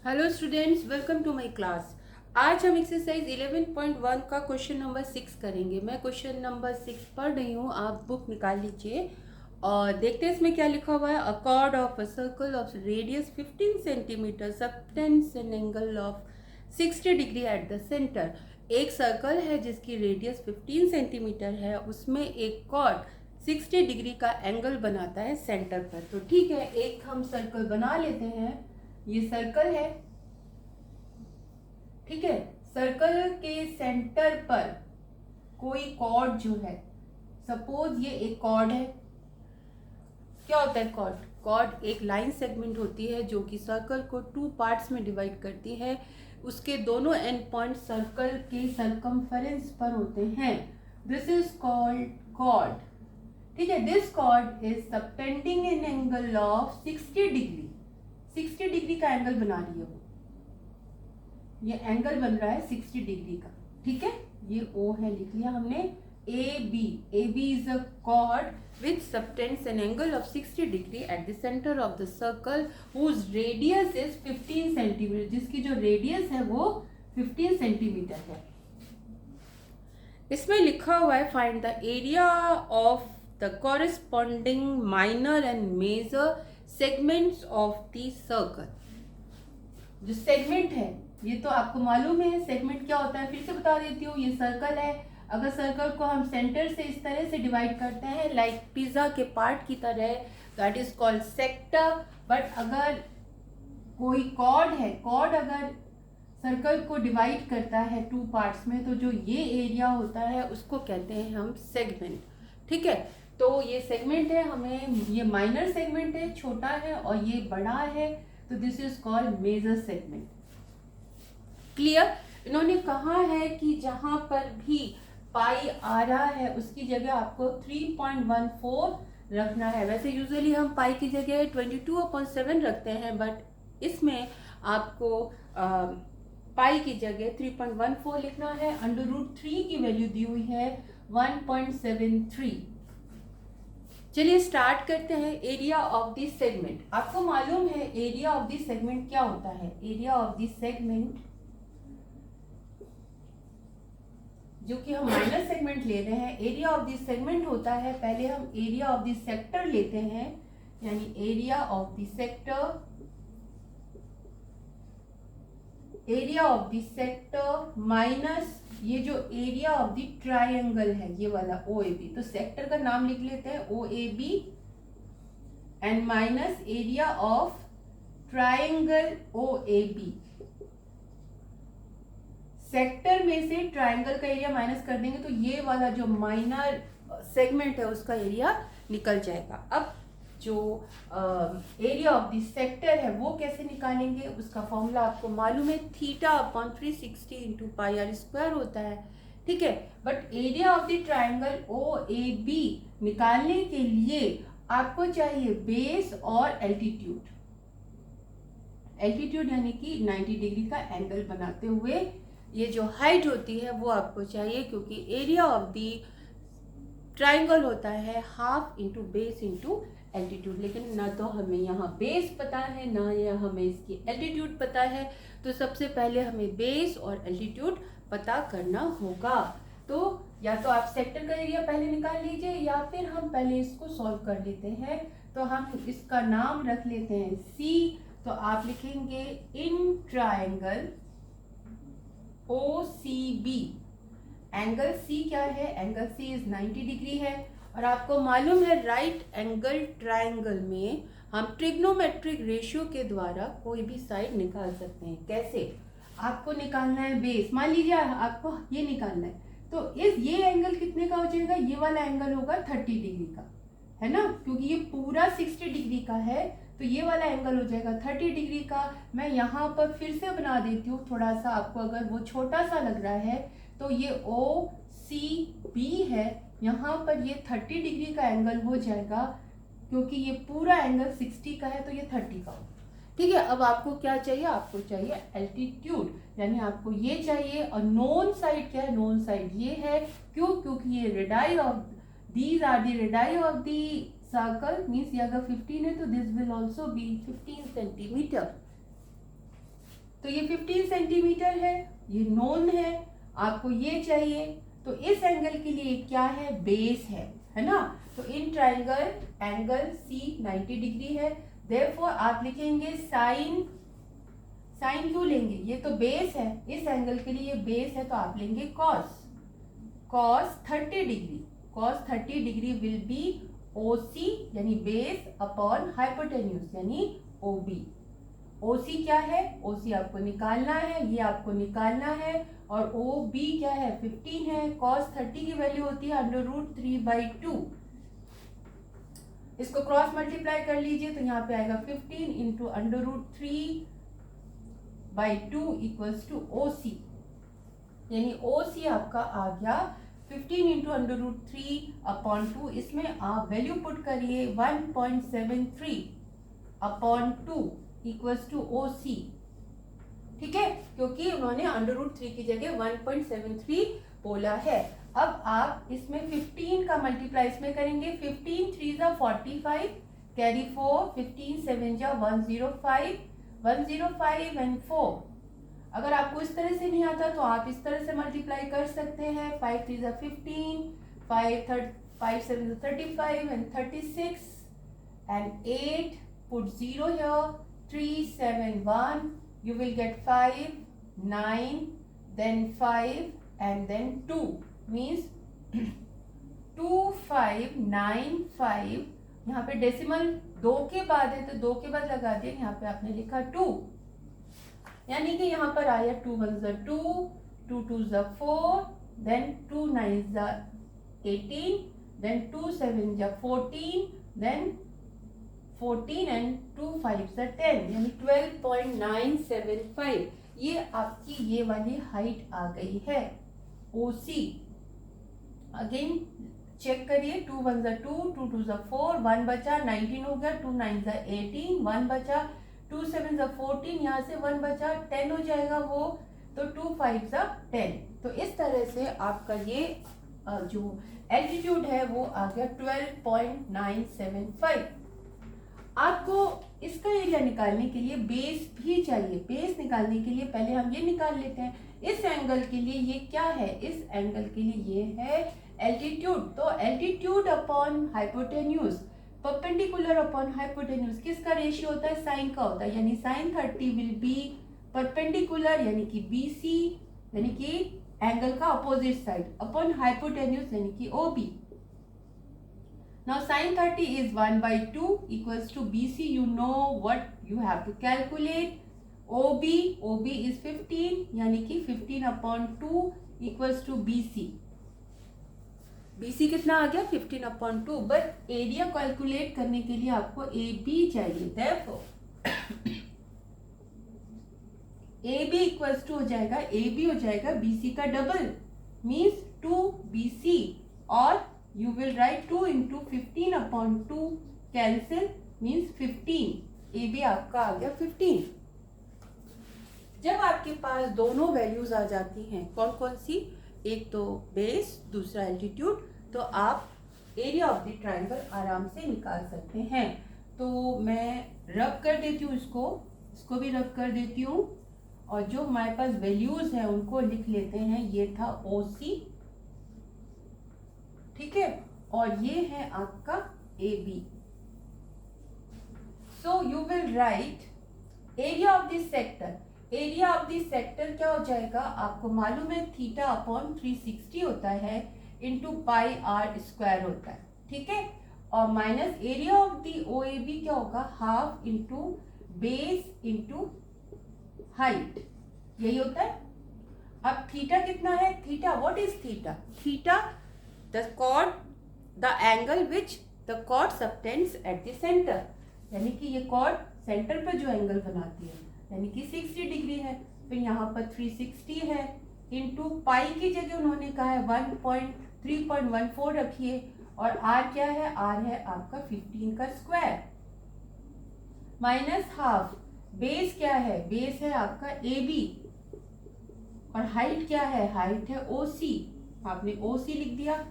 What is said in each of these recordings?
Hello students, welcome to my class. आज हम exercise 11.1 का क्वेश्चन नंबर 6 करेंगे। मैं क्वेश्चन नंबर 6 पढ़ रही हूँ, आप बुक निकाल लीजिए और देखते हैं इसमें क्या लिखा हुआ है। अ cord of a circle of radius 15 centimetre subtends an angle of 60 degree at the centre. एक सर्कल है जिसकी रेडियस 15 सेंटीमीटर है, उसमें एक कॉर्ड 60 डिग्री का एंगल बनाता है सेंटर पर। तो ठीक है, एक हम सर्कल बना लेते हैं। ये सर्कल है, ठीक है। सर्कल के सेंटर पर कोई कॉर्ड जो है, सपोज ये एक कॉर्ड है। क्या होता है कॉर्ड? कॉर्ड एक लाइन सेगमेंट होती है जो कि सर्कल को टू पार्ट्स में डिवाइड करती है। उसके दोनों एंड पॉइंट सर्कल के सर्कमफेरेंस पर होते हैं। दिस इज कॉल्ड कॉर्ड, ठीक है। This cord is subtending an angle of 60 degree. 60 degree का एंगल बना रही है वो। ये एंगल बन रहा है 60 डिग्री का, ठीक है। ये O है, लिख लिया हमने। AB, AB is a chord which subtends an angle of 60 degree at the center of the circle whose radius is 15 centimeter, जिसकी जो रेडियस है वो 15 सेंटीमीटर है। इसमें लिखा हुआ है find the area of the corresponding minor and major segments of the circle. जो सेगमेंट है, ये तो आपको मालूम है सेगमेंट क्या होता है, फिर से बता देती हूँ। ये सर्कल है, अगर सर्कल को हम सेंटर से इस तरह से डिवाइड करते हैं लाइक पिज्जा के पार्ट की तरह, that is called sector. But अगर कोई कॉर्ड है, कॉर्ड अगर सर्कल को डिवाइड करता है टू पार्ट्स में, तो जो ये एरिया होता है उसको कहते हैं हम सेगमेंट, ठीक है। तो ये सेगमेंट है, हमें ये माइनर सेगमेंट है, छोटा है, और ये बड़ा है, तो this is called major segment. Clear? इन्होंने कहा है कि जहां पर भी पाई आ रहा है उसकी जगह आपको 3.14 रखना है। वैसे यूजुअली हम पाई की जगह 22/7 रखते हैं, बट इसमें आपको पाई की जगह 3.14 लिखना है। √3 की वैल्यू दी हुई है 1.73। चलिए स्टार्ट करते हैं। एरिया ऑफ द सेगमेंट, आपको मालूम है एरिया ऑफ द सेगमेंट क्या होता है। एरिया ऑफ द सेगमेंट, जो कि हम माइनर सेगमेंट ले रहे हैं, एरिया ऑफ द सेगमेंट होता है, पहले हम एरिया ऑफ द सेक्टर लेते हैं, यानी area of the sector, area of the sector minus ये जो एरिया ऑफ द ट्राइंगल है, ये वाला OAB। तो सेक्टर का नाम लिख लेते हैं OAB and minus area of triangle OAB। Sector में से ट्राइंगल का एरिया माइनस कर देंगे तो ये वाला जो माइनर सेगमेंट है उसका एरिया निकल जाएगा। अब जो एरिया ऑफ द सेक्टर है वो कैसे निकालेंगे, उसका फॉर्मूला आपको मालूम है, θ/360 इंटू πr² होता है, ठीक है। But area of the triangle OAB निकालने के लिए आपको चाहिए बेस और एल्टीट्यूड। एल्टीट्यूड यानी कि 90 डिग्री का एंगल बनाते हुए ये जो हाइट होती है वो आपको चाहिए, क्योंकि एरिया ऑफ दी ट्राइंगल होता है half into base into altitude. लेकिन ना तो हमें यहाँ बेस पता है, ना या हमें इसकी एल्टीट्यूड पता है। तो सबसे पहले हमें बेस और एल्टीट्यूड पता करना होगा। तो या तो आप सेक्टर का एरिया पहले निकाल लीजिए, या फिर हम पहले इसको सॉल्व कर लेते हैं। तो हम इसका नाम रख लेते हैं C। तो आप लिखेंगे in triangle OCB, angle C क्या है, एंगल C इज 90 डिग्री है। और आपको मालूम है राइट एंगल ट्राइंगल में हम ट्रिग्नोमेट्रिक रेशियो के द्वारा कोई भी साइड निकाल सकते हैं। कैसे? आपको निकालना है बेस, मान लीजिए आपको ये निकालना है, तो ये एंगल कितने का हो जाएगा, ये वाला एंगल होगा 30 डिग्री का, है ना, क्योंकि ये पूरा 60 डिग्री का है। तो ये वाला एंगल हो जाएगा 30 डिग्री का। मैं यहाँ पर फिर से बना देती हूँ थोड़ा सा, आपको अगर वो छोटा सा लग रहा है तो ये OCB है, यहाँ पर ये 30 डिग्री का एंगल हो जाएगा, क्योंकि ये पूरा एंगल 60 का है तो ये 30 का हो, ठीक है। अब आपको क्या चाहिए, आपको चाहिए एल्टीट्यूड, यानी आपको ये चाहिए। और नोन साइड क्या है, नोन साइड ये है, क्यों, क्योंकि ये radii of these are the radii of the circle, means ये अगर 15 है तो this will also be 15 centimetre. तो ये 15 सेंटीमीटर है, ये नोन है, आपको ये चाहिए। तो इस एंगल के लिए क्या है, बेस है ना। तो in triangle angle C 90 degree है, देयरफॉर आप लिखेंगे साइन क्यों लेंगे, ये तो बेस है, इस एंगल के लिए ये बेस है, तो आप लेंगे cos 30 degree. cos 30 degree will be OC यानी बेस अपॉन हाइपोटेन्यूज यानी OB। OC क्या है, OC आपको निकालना है, ये आपको निकालना है, और OB क्या है, 15 है। cos 30 की वैल्यू होती है √3/2। इसको क्रॉस मल्टीप्लाई कर लीजिए तो यहाँ पे आएगा 15 इंटू √3/2 इक्वल्स टू OC, यानी OC आपका आ गया 15 इंटू √3/2। इसमें आप वैल्यू पुट करिए 1.73/2 इक्वल्स टू OC। ठीक है, क्योंकि उन्होंने √3 की जगह 1.73 बोला है। अब आप इसमें 15 का मल्टीप्लाई इसमें करेंगे, 15 3 जा 45, कैरी 4, 15 7 जा 105, 105 एंड 4। अगर आपको इस तरह से नहीं आता तो आप इस तरह से मल्टीप्लाई कर सकते हैं, 5 3 जा 15, 5 7 जा 35 and 36 and 8, put 0 here, 3 7 1, you will get 5 9 then 5 and then 2 means 2595। यहाँ पे डेसिमल 2 के बाद है तो 2 के बाद लगा दिया, यहाँ पे आपने लिखा 2, यानी कि यहाँ पर आया 2 1 जा 2, 2 2 जा 4, then 2 9 जा 18, then 2 7 जा 14, then 14 and 2 5 जा 10, यानी 12.975। ये आपकी ये वाली हाइट आ गई है OC। अगेन चेक करिए, 2 1 जा 2, 2 2 जा 4, 1 बचा, 19 हो गया, 2 9 जा 18, 1 बचा, 2 7 जा 14, यहाँ से 1 बचा, 10 हो जाएगा वो, तो 2 5 जा 10। तो इस तरह से आपका ये जो एल्टीट्यूड है वो आ गया 12.975। आपको इसका एरिया निकालने के लिए बेस भी चाहिए। बेस निकालने के लिए पहले हम ये निकाल लेते हैं, इस एंगल के लिए ये क्या है, इस एंगल के लिए ये है एल्टीट्यूड। तो altitude upon hypotenuse, perpendicular upon hypotenuse किसका रेशियो होता है, साइन का होता है, यानी साइन 30 विल बी परपेंडिकुलर यानी कि BC यानी कि एंगल का अपोजिट साइड अपॉन हाइपोटेन्यूज यानी कि OB। Now sin 30 is 1/2 equals to BC. You know what you have to calculate. OB is 15 यानी कि 15/2 equals to BC. BC कितना आ गया, 15/2। बट एरिया कैलकुलेट करने के लिए आपको AB चाहिए, therefore AB equals to हो जाएगा, AB हो जाएगा BC का डबल मीन्स 2BC, और you will write 2 into 15/2 cancel means 15। AB आपका आ गया 15। जब आपके पास दोनों वैल्यूज आ जाती हैं, कौन कौन सी, एक तो बेस दूसरा एल्टीट्यूड, तो आप एरिया ऑफ द ट्रायंगल आराम से निकाल सकते हैं। तो मैं रब कर देती हूँ, इसको भी रब कर देती हूँ, और जो हमारे पास वैल्यूज हैं उनको लिख लेते हैं। ये था OC, ठीक है, और ये है आपका AB। So you will write area of this sector. Area of this sector क्या हो जाएगा, आपको मालूम है θ/360 होता है इंटू πr² होता है, ठीक है, और minus area of the OAB क्या होगा, half into base into height, यही होता है। अब थीटा कितना है, theta what is theta, theta the chord the angle which the chord subtends at the center, यानी कि ये chord सेंटर पर जो एंगल बनाती है यानी कि 60 डिग्री है, फिर यहाँ पर 360 है, इंटू पाई की जगह उन्होंने कहा है 3.14 रखिए, और r क्या है, r है आपका 15 का स्क्वायर, माइनस हाफ, बेस क्या है, बेस है आपका AB, और हाइट क्या है, हाइट है OC, आपने OC लिख दिया।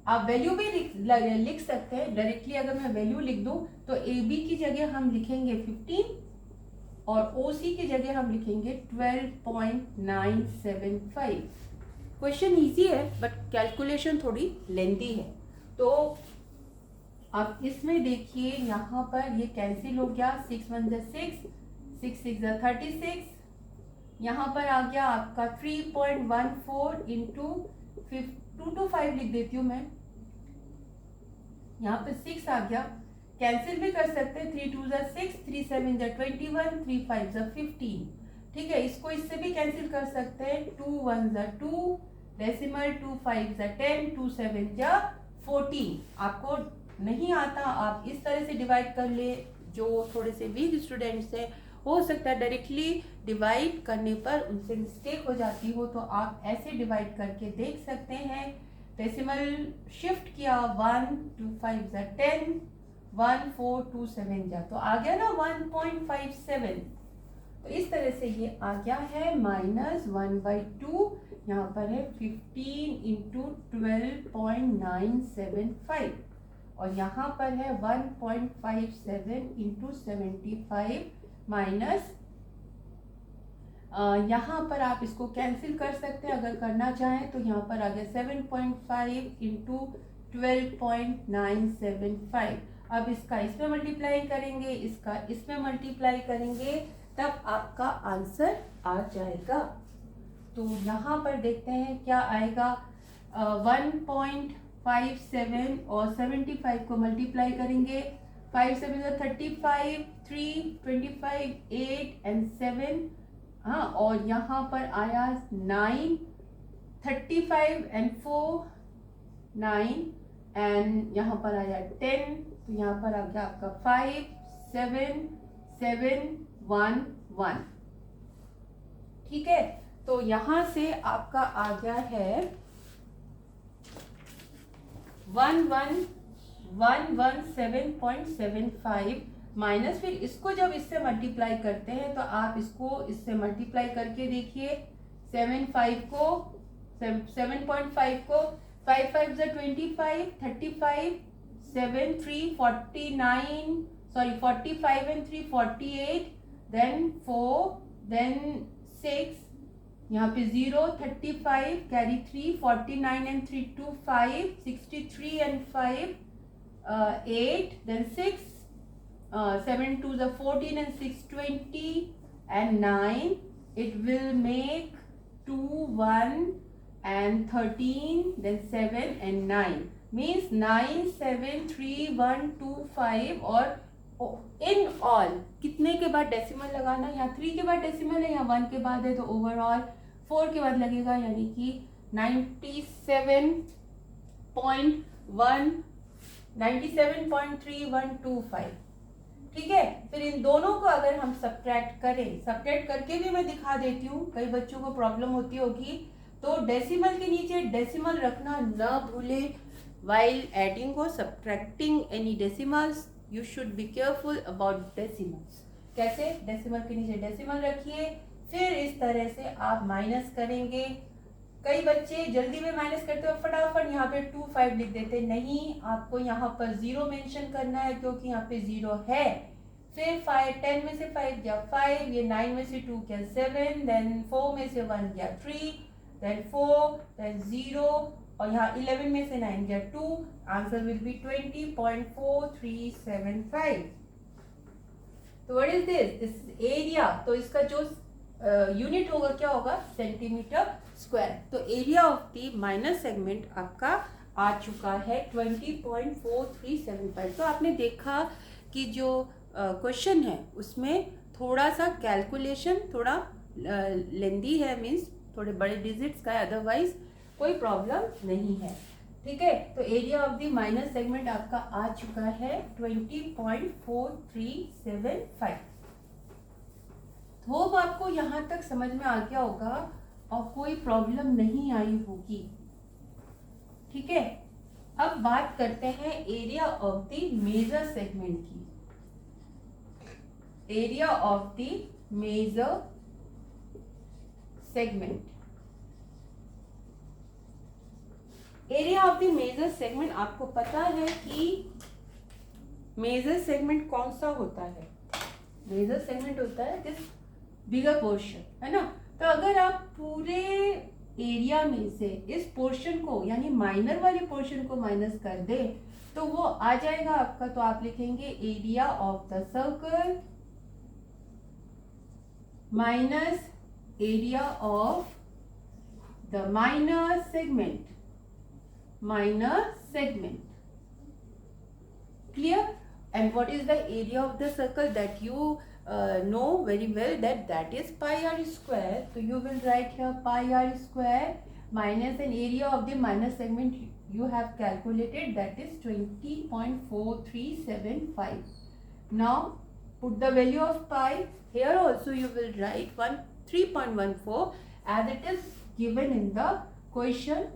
आप वैल्यू भी लिख सकते हैं डायरेक्टली, अगर मैं वैल्यू लिख दूं तो AB की जगह हम लिखेंगे 15 और OC की जगह हम लिखेंगे 12.975। क्वेश्चन इजी है बट कैलकुलेशन थोड़ी लेंथी है। तो अब इसमें देखिए यहाँ पर ये कैंसिल हो गया, 6 1 6, 6 6 36, यहाँ पर आ गया आपका 3.14 इंटू 2 to 5 लिख देती हूँ मैं, यहाँ पे 6 आ गया। कैंसिल भी कर सकते हैं, 3 2 6, 3 7 21, 3 5 15। ठीक है, इसको इससे भी कैंसिल कर सकते हैं, 2 1 2 डेसिमल, 2 5 10, 2 7 14। आपको नहीं आता आप इस तरह से डिवाइड कर ले। जो थोड़े से वीक स्टूडेंट्स हैं, हो सकता है डायरेक्टली डिवाइड करने पर उनसे मिस्टेक हो जाती हो, तो आप ऐसे डिवाइड करके देख सकते हैं। डेसिमल शिफ्ट किया, 1 2 5 10, 1 4 2 7 तो आ गया ना 1.57। तो इस तरह से ये आ गया है -1/2। यहाँ पर है 15 इंटू 12.975 और यहाँ पर है 1.57 इंटू 75 माइनस, यहाँ पर आप इसको कैंसिल कर सकते हैं अगर करना चाहें। तो यहाँ पर आ गया 7.5 इंटू 12.975। अब इसका इसमें मल्टीप्लाई करेंगे, इसका इसमें मल्टीप्लाई करेंगे, तब आपका आंसर आ जाएगा। तो यहाँ पर देखते हैं क्या आएगा। 1.57 और 75 को मल्टीप्लाई करेंगे, 5 7 35, 3 25 8 एंड 7। हाँ, और यहाँ पर आया 9, 35 एंड 4 9 एंड यहाँ पर आया 10। तो यहाँ पर आ गया आपका 5 7 7 1 1। ठीक है, तो यहाँ से आपका आ गया है 1117.75 माइनस, फिर इसको जब इससे मल्टीप्लाई करते हैं तो आप इसको इससे मल्टीप्लाई करके देखिए। 7.5 को 5 5 25, 35, 7 3 49, सॉरी 45 and 3 48, then 4, then 6, यहाँ पे 0 35 carry 3 49 and 3 2 5 63 and 5 8, then 6 7 2 14 and 6 20 and 9. It will make 2 1 and 13, then 7 and 9 means 9 7 3 1 2 5। और इन ऑल कितने के बाद डेसिमल लगाना, यहाँ 3 के बाद डेसिमल है, यहाँ 1 के बाद है, तो ओवरऑल 4 के बाद लगेगा, यानी कि 97.3125। ठीक है, फिर इन दोनों को अगर हम सब्ट्रैक्ट करें, सब्ट्रैक्ट करके भी मैं दिखा देती हूँ, कई बच्चों को प्रॉब्लम होती होगी। तो डेसिमल के नीचे डेसिमल रखना ना भूले। while adding or subtracting any decimals you should be careful about decimals। कैसे, डेसिमल के नीचे डेसिमल रखिए, फिर इस तरह से आप माइनस करेंगे। कई बच्चे जल्दी में माइनस करते हो, फटाफट यहाँ पे 2 5 लिख देते, नहीं, आपको यहाँ पर 0 मेंशन करना है क्योंकि यहाँ पे 0 है। फिर 5 10 में से 5 गया 5, ये 9 में से 2 गया 7, देन 4 में से 1 गया 3, देन 4, देन 0, और यहाँ 11 में से 9 गया 2। Answer will be 20.4375। तो व्हाट इज दिस एरिया। तो इसका जो यूनिट होगा क्या होगा, सेंटीमीटर स्क्वायर। तो area of the minor segment आपका आ चुका है 20.4375। तो आपने देखा कि जो क्वेश्चन है उसमें थोड़ा सा कैलकुलेशन थोड़ा लेंदी है, मीन्स थोड़े बड़े डिजिट्स का है, अदरवाइज कोई प्रॉब्लम नहीं है। ठीक है, तो area of the minor segment आपका आ चुका है 20.4375। होप आपको यहाँ तक समझ में आ गया होगा और कोई प्रॉब्लम नहीं आई होगी। ठीक है, अब बात करते हैं area of the major segment की। Area of the major segment, area of the major segment, आपको पता है कि मेजर सेगमेंट कौन सा होता है। मेजर सेगमेंट होता है दिस बिगर पोर्शन, है ना। तो अगर आप पूरे एरिया में से इस पोर्शन को यानी माइनर वाले पोर्शन को माइनस कर दे तो वो आ जाएगा आपका, तो आप लिखेंगे area of the circle minus area of the minor segment, clear? And what is the area of the circle? That you know very well, that is pi r square. So you will write here pi r square minus an area of the minor segment you have calculated, that is 20.4375. Now put the value of pi. Here also you will write 3.14 as it is given in the question,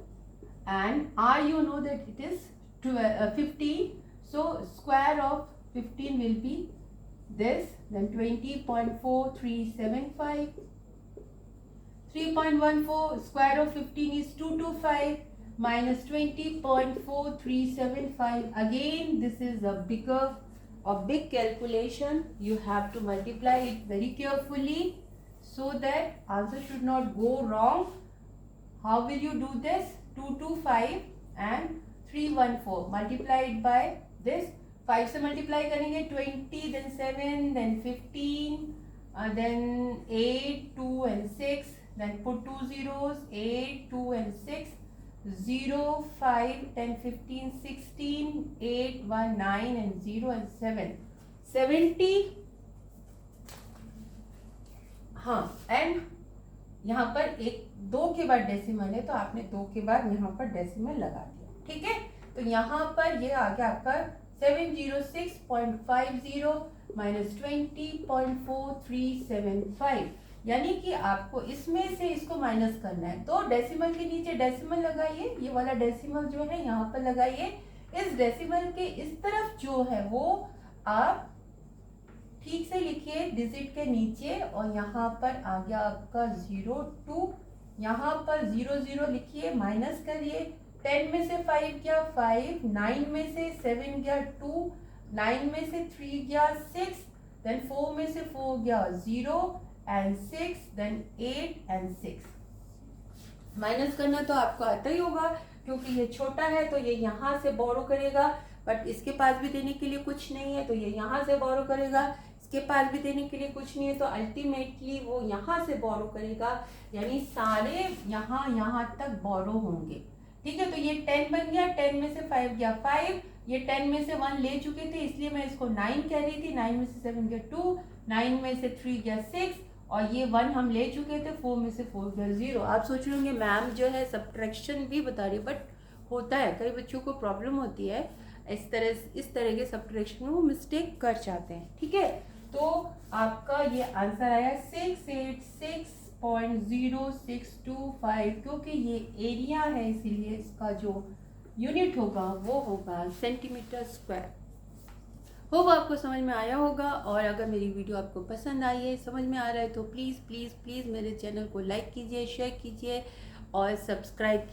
and r you know that it is 15. So square of 15 will be this, then 20.4375. 3.14 square of 15 is 225 minus 20.4375. Again this is a big calculation. You have to multiply it very carefully so that answer should not go wrong. How will you do this? 225 and 314 multiplied by this. 5 से multiply करेंगे 20, then 7, then 15, then 8, 2 and 6, then put 2 zeros, 8, 2 and 6, 0, 5, 10, 15, 16, 8, 1, 9 and 0 and 7, 70. हाँ, and यहाँ पर एक 2 के बाद decimal है तो आपने 2 के बाद यहाँ पर डेसिमल लगा दिया, ठीक है। तो यहाँ पर ये आ गया आपका 706.50 माइनस 20.4375, यानी कि आपको इसमें से इसको माइनस करना है। तो डेसिमल के नीचे डेसिमल लगाइए, ये वाला डेसिमल जो है यहाँ पर लगाइए। इस डेसिमल के इस तरफ जो है वो आप ठीक से लिखिए डिजिट के नीचे, और यहाँ पर आ गया आपका 02, यहाँ पर 00 लिखिए, माइनस करिए। 10 में से 5 गया 5, 9 में से 7 गया 2, 9 में से 3 गया 6, then 4 में से 4 गया 0 and 6, then 8 and 6। माइनस करना तो आपको आता ही होगा क्योंकि ये छोटा है तो ये यहाँ से बोरो करेगा, बट इसके पास भी देने के लिए कुछ नहीं है तो ये यहाँ से बोरो करेगा, इसके पास भी देने के लिए कुछ नहीं है तो अल्टीमेटली वो यहाँ से बोरो करेगा, यानी सारे यहाँ तक बोरो होंगे, ठीक है। तो ये 10 बन गया, 10 में से 5 गया 5, ये 10 में से 1 ले चुके थे इसलिए मैं इसको 9 कह रही थी, 9 में से 7 गया 2, 9 में से 3 गया 6, और ये 1 हम ले चुके थे, 4 में से 4 गया 0। आप सोच रहे होंगे मैम जो है सब्ट्रैक्शन भी बता रही है, बट होता है कई बच्चों को प्रॉब्लम होती है इस तरह के सब्ट्रैक्शन में वो मिस्टेक कर जाते हैं, ठीक है। तो आपका ये आंसर आया 686.0625, क्योंकि ये एरिया है इसीलिए इसका जो यूनिट होगा वो होगा सेंटीमीटर स्क्वायर। होप आपको समझ में आया होगा, और अगर मेरी वीडियो आपको पसंद आई है, समझ में आ रहा है तो प्लीज़ प्लीज़ प्लीज़ मेरे चैनल को लाइक कीजिए, शेयर कीजिए और सब्सक्राइब कीजिए।